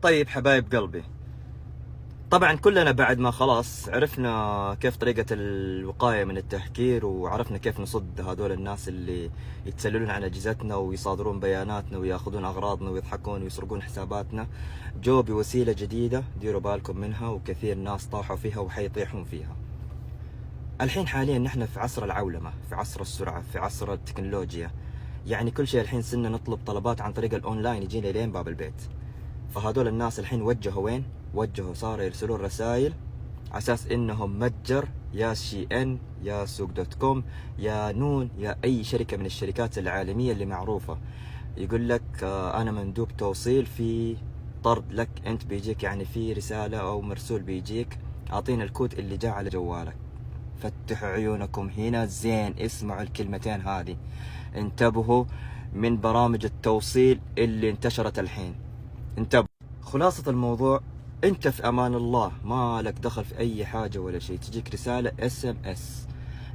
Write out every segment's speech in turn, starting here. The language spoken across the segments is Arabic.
طيب حبايب قلبي، طبعا كلنا بعد ما خلاص عرفنا كيف طريقة الوقاية من التهكير، وعرفنا كيف نصد هذول الناس اللي يتسللون على أجهزتنا ويصادرون بياناتنا وياخذون أغراضنا ويضحكون ويسرقون حساباتنا، جو بوسيلة جديدة ديروا بالكم منها، وكثير ناس طاحوا فيها وحيطيحون فيها. الحين حاليا نحن في عصر العولمة، في عصر السرعة، في عصر التكنولوجيا. يعني كل شيء الحين صرنا نطلب طلبات عن طريق الأونلاين يجينا لين باب البيت. فهذول الناس الحين وجهوا وين؟ وجهوا صاروا يرسلون رسائل على اساس انهم متجر، يا شي ان، يا سوق دوت كوم، يا نون، يا اي شركة من الشركات العالمية اللي معروفة. يقول لك انا مندوب توصيل، في طرد لك انت بيجيك، يعني في رسالة او مرسول بيجيك، اعطينا الكود اللي جاء على جوالك. فتحوا عيونكم هنا زين، اسمعوا الكلمتين هذه، انتبهوا من برامج التوصيل اللي انتشرت الحين، انتبهوا. خلاصة الموضوع، انت في امان الله، ما لك دخل في اي حاجة ولا شيء. تجيك رسالة اس ام اس.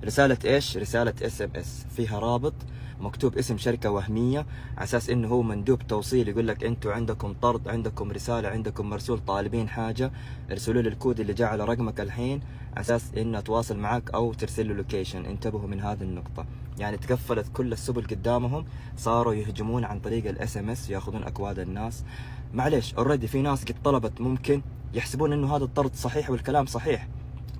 رسالة ايش؟ رسالة اس ام اس فيها رابط مكتوب اسم شركة وهمية على اساس انه هو مندوب توصيل، يقول لك انتوا عندكم طرد، عندكم رسالة، عندكم مرسول، طالبين حاجة، ارسلوا لي الكود اللي جاء على رقمك الحين على اساس انه اتواصل معك او ترسل له لوكيشن. انتبهوا من هذه النقطة. يعني تقفلت كل السبل قدامهم، صاروا يهجمون عن طريق الاس ام اس، ياخذون اكواد الناس. معليش، اوريدي في ناس قد طلبت، ممكن يحسبون انه هذا الطرد صحيح والكلام صحيح.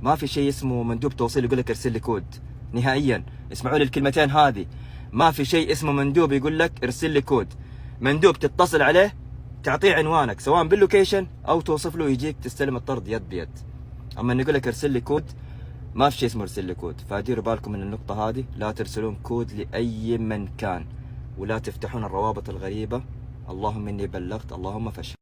ما في شيء اسمه مندوب توصيل يقول لك ارسل لي كود نهائيا. اسمعوا لي الكلمتين هذه، ما في شيء اسمه مندوب يقول لك ارسل لي كود. مندوب تتصل عليه، تعطيه عنوانك سواء باللوكيشن او توصف له يجيك تستلم الطرد يد بيد. اما انه يقول لك ارسل لي كود، ما في شيء اسمه ارسل لي كود. فديروا بالكم من النقطة هذه، لا ترسلون كود لأي من كان، ولا تفتحون الروابط الغريبة. اللهم اني بلغت، اللهم فشل.